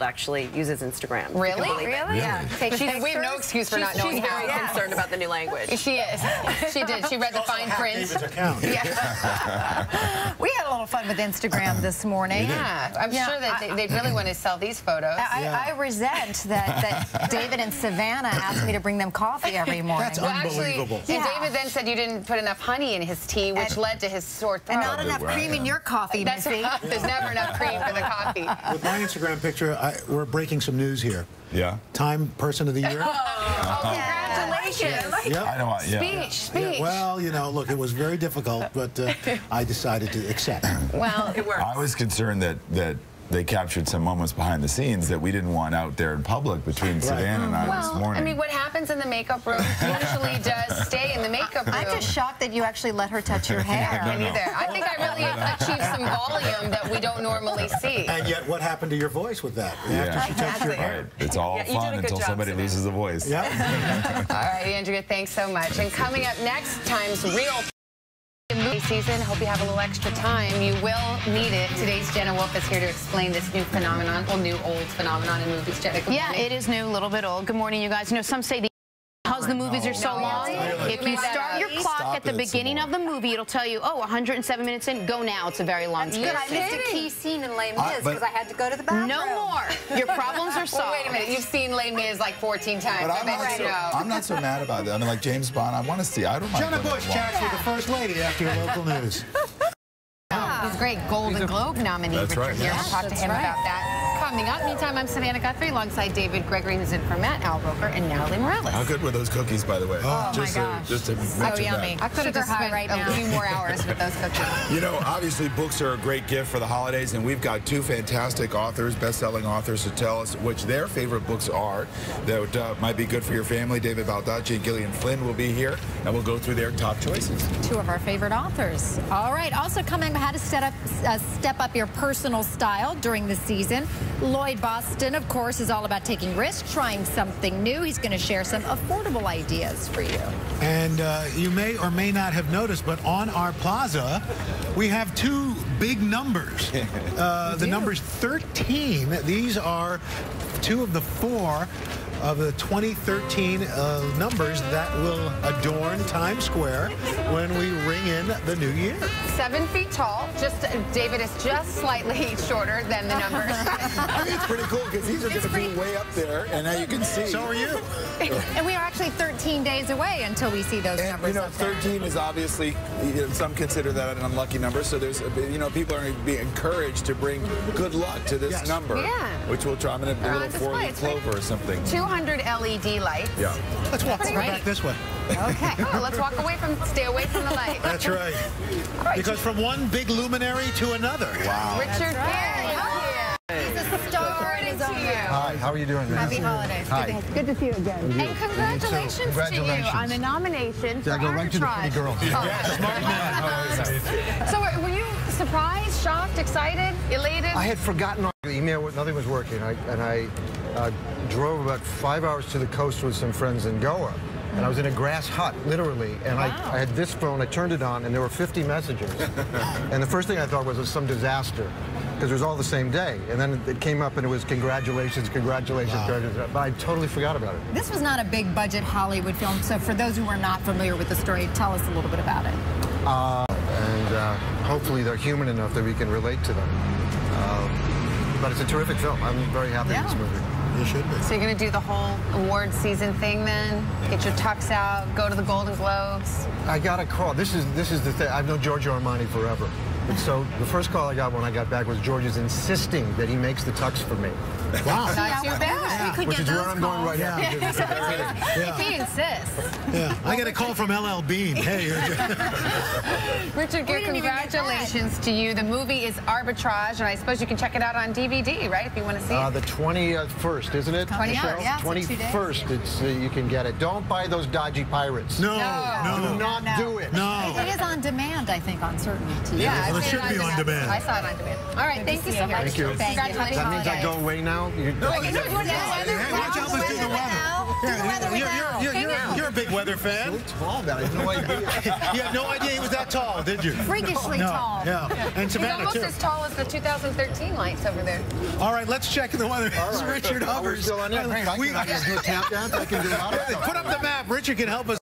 actually uses Instagram. Really? Really? Yeah. We have no excuse for not knowing how. She's very concerned about the new language. She is. She did. She read the fine print. We had a little fun with Instagram this morning. Yeah, I'm sure that they really want to sell these photos. I resent that David and Savannah asked me to bring them coffee every morning. That's unbelievable. Actually, and David then said you didn't put enough honey in his tea, which led to his sore throat. And not enough cream in your coffee, That's Missy. right. There's never enough cream for the coffee. With my Instagram picture, we're breaking some news here. Yeah. Time Person of the Year. Congratulations. Yep. I know. Speech. Yeah, well, you know, look, it was very difficult, but I decided to accept. Well, it works. I was concerned that they captured some moments behind the scenes that we didn't want out there in public between Savannah and I this morning. I mean, what happens in the makeup room usually does stay in the makeup room. I'm just shocked that you actually let her touch your hair. Me neither. I think I really achieved some volume that we don't normally see. And yet, what happened to your voice with that? After she touched your hair. Right. It's all fun until somebody loses a voice. Yeah. All right, Andrea, thanks so much. And coming up next, Time's Real movie season. Hope you have a little extra time. You will need it. Today's Jenna Wolf is here to explain this new phenomenon, well, new old phenomenon in movies. Jenna, good morning. It is new, a little bit old. Good morning, you guys. You know, some say because the movies are so long, if you start your clock at the beginning of the movie, it'll tell you, oh, 107 minutes in, go now. It's a very long script. I missed a key scene in Les Mis because I had to go to the bathroom. No more. Your problems are solved. Well, wait a minute. You've seen Les Mis like 14 times. But I'm not so mad about that. I mean, like James Bond, I want to see. I don't mind. Jenna Bush chats with the First Lady after your local news. He's great Golden Globe nominee. That's right. Richard Gere. We'll talk to him about that. Coming up, meantime, I'm Savannah Guthrie alongside David Gregory, who's in for Matt, Al Roker, and Natalie Morales. How good were those cookies, by the way? Oh, my gosh. Just to So mention yummy. that. I could have just spent a few more hours with those cookies. You know, obviously, books are a great gift for the holidays, and we've got two fantastic authors, best-selling authors, to tell us which their favorite books are that might be good for your family. David Baldacci and Gillian Flynn will be here, and we'll go through their top choices. Two of our favorite authors. All right. Also coming, how to step up your personal style during the season. Lloyd Boston, of course, is all about taking risks, trying something new. He's going to share some affordable ideas for you. And you may or may not have noticed, but on our plaza, we have two big numbers. The numbers 13. These are two of the four of the 2013 numbers that will adorn Times Square when we ring in the new year. 7 feet tall. David is just slightly shorter than the numbers. I mean, it's pretty cool because these are going to be way up there, and now you can see. So are you. And we are actually 13 days away until we see those numbers. You know, 13 is obviously, some consider that an unlucky number. So there's, you know, people are going to be encouraged to bring good luck to this number, which we'll try. I'm going to do a little 4-leaf clover or something. 200 LED lights. Yeah. Let's walk back this way. Okay. Oh, let's stay away from the light. That's right. Because from one big luminary to another. Wow. Richard Gere. He's a star in his own way. Hi, how are you doing? Happy holidays. Hi. Good to see you again. And congratulations to you on the nomination for I go right to the pretty girl. So were you surprised, shocked, excited, elated? I had forgotten the email. Nothing was working. I drove about 5 hours to the coast with some friends in Goa. And I was in a grass hut, literally, and I had this phone, I turned it on, and there were 50 messages. And the first thing I thought was some disaster, because it was all the same day. And then it came up, and it was congratulations, congratulations, congratulations. But I totally forgot about it. This was not a big-budget Hollywood film, so for those who are not familiar with the story, tell us a little bit about it. Hopefully they're human enough that we can relate to them. But it's a terrific film. I'm very happy with this movie. You should be. So you're going to do the whole award season thing then? Get your tux out, go to the Golden Globes? I got a call. This is the thing. I've known Giorgio Armani forever. And so the first call I got when I got back was George is insisting that he makes the tux for me. Wow. Not too bad. Which is where I'm going right now. He insists. Yeah. I get a call from LL Bean. Hey. Richard Gere, congratulations to you. The movie is Arbitrage, and I suppose you can check it out on DVD, right, if you want to see it? The 21st, isn't it? 21st, it's you can get it. Don't buy those dodgy pirates. No. Do not do it. No. It is on demand, I think, on certain TV. Yeah, Well, it should be on demand. I saw it on demand. All right, thank you so much. Thank you. Congratulations. That means I go away now? Hey, watch out, let's do the weather. You're a big weather fan. Tall, man. I had no idea. You had no idea he was that tall, did you? Freakishly tall. Yeah. And He's Savannah, almost too. as tall as the 2013 lights over there. All right, let's check the weather. All right. Richard hovers. We're still on there. Great. I can do a tap dance. I can do a lot of stuff. Put up the map. Richard can help us.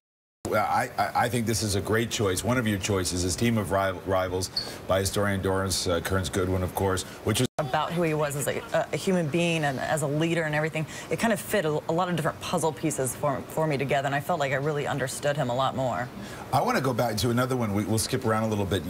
I think this is a great choice. One of your choices is Team of Rivals by historian Doris Kearns Goodwin, of course, which is about who he was as a human being and as a leader and everything. It kind of fit a lot of different puzzle pieces for me together, and I felt like I really understood him a lot more. I want to go back to another one. We'll skip around a little bit.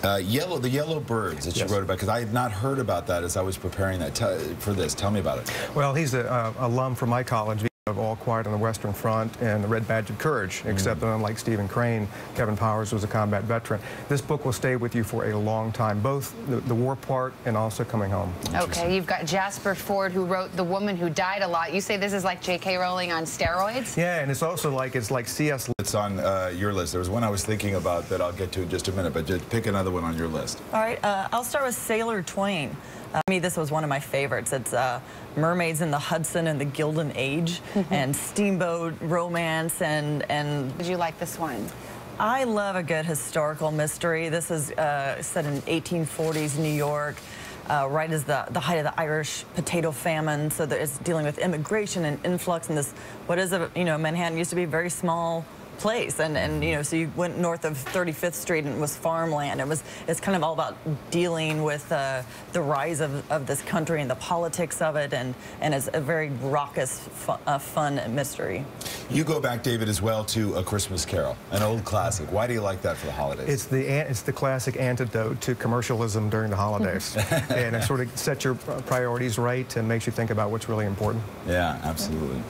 The Yellow Birds that you wrote about, because I had not heard about that as I was preparing that for this. Tell me about it. Well, he's an alum from my college of All Quiet on the Western Front and the Red Badge of Courage, except that unlike Stephen Crane, Kevin Powers was a combat veteran. This book will stay with you for a long time, both the war part and also coming home. Okay, you've got Jasper Ford, who wrote The Woman Who Died a Lot. You say this is like J.K. Rowling on steroids? Yeah, and it's also like C.S. It's on your list. There was one I was thinking about that I'll get to in just a minute, but just pick another one on your list. All right, I'll start with Sailor Twain. To me, this was one of my favorites. It's mermaids in the Hudson and the Gilded Age, and steamboat romance, and Did you like this one? I love a good historical mystery. This is set in 1840s New York, right as the height of the Irish potato famine. So that it's dealing with immigration and influx in this, what is a, Manhattan used to be a very small place, and so you went north of 35th Street and it was farmland. It's kind of all about dealing with the rise of this country and the politics of it, and it's a very raucous, fun mystery. You go back, David, as well to A Christmas Carol, an old classic. Why do you like that for the holidays? It's the classic antidote to commercialism during the holidays, and it sort of sets your priorities right and makes you think about what's really important. Yeah, absolutely.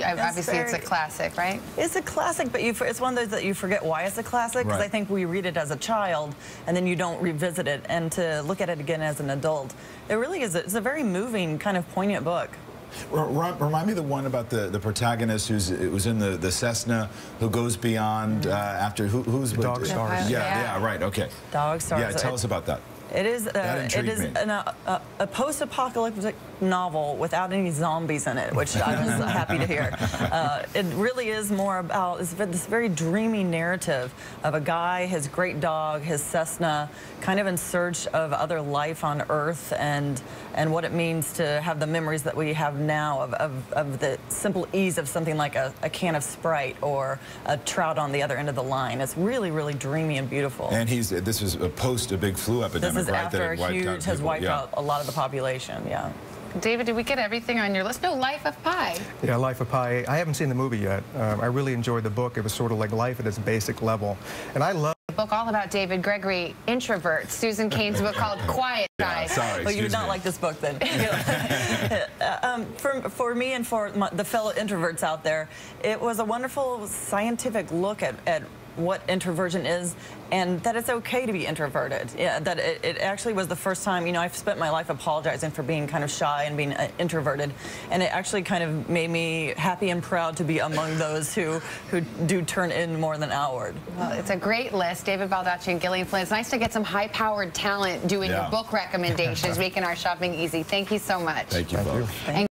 Obviously, it's a classic, right? It's a classic, but it's one of those that you forget why it's a classic, because I think we read it as a child and then you don't revisit it, and to look at it again as an adult, it really is. It's a very moving, kind of poignant book. Remind me the one about the protagonist who's in the Cessna, who goes beyond after who's Dog Stars. Yeah, right. Okay. Dog Stars. Yeah, tell us about that. It is a post-apocalyptic novel without any zombies in it, which I was happy to hear. It really is more about this very dreamy narrative of a guy, his great dog, his Cessna, kind of in search of other life on Earth, and what it means to have the memories that we have now of the simple ease of something like a can of Sprite or a trout on the other end of the line. It's really, really dreamy and beautiful. And this was post a big flu epidemic. This is after has wiped out a lot of the population, yeah. David, did we get everything on your list? No, Life of Pi. Yeah, Life of Pi. I haven't seen the movie yet. I really enjoyed the book. It was sort of like life at its basic level. And I love A book all about David Gregory, Introverts. Susan Cain's book called Quiet Guy. Sorry, well, you would not like this book then. For me and for the fellow introverts out there, it was a wonderful scientific look at what introversion is, and that it's okay to be introverted. Yeah, that it actually was the first time, I've spent my life apologizing for being kind of shy and being introverted, and it actually kind of made me happy and proud to be among those who do turn in more than outward. Well, it's a great list. David Baldacci and Gillian Flynn. It's nice to get some high-powered talent doing your book recommendations, making our shopping easy. Thank you so much. Thank you both.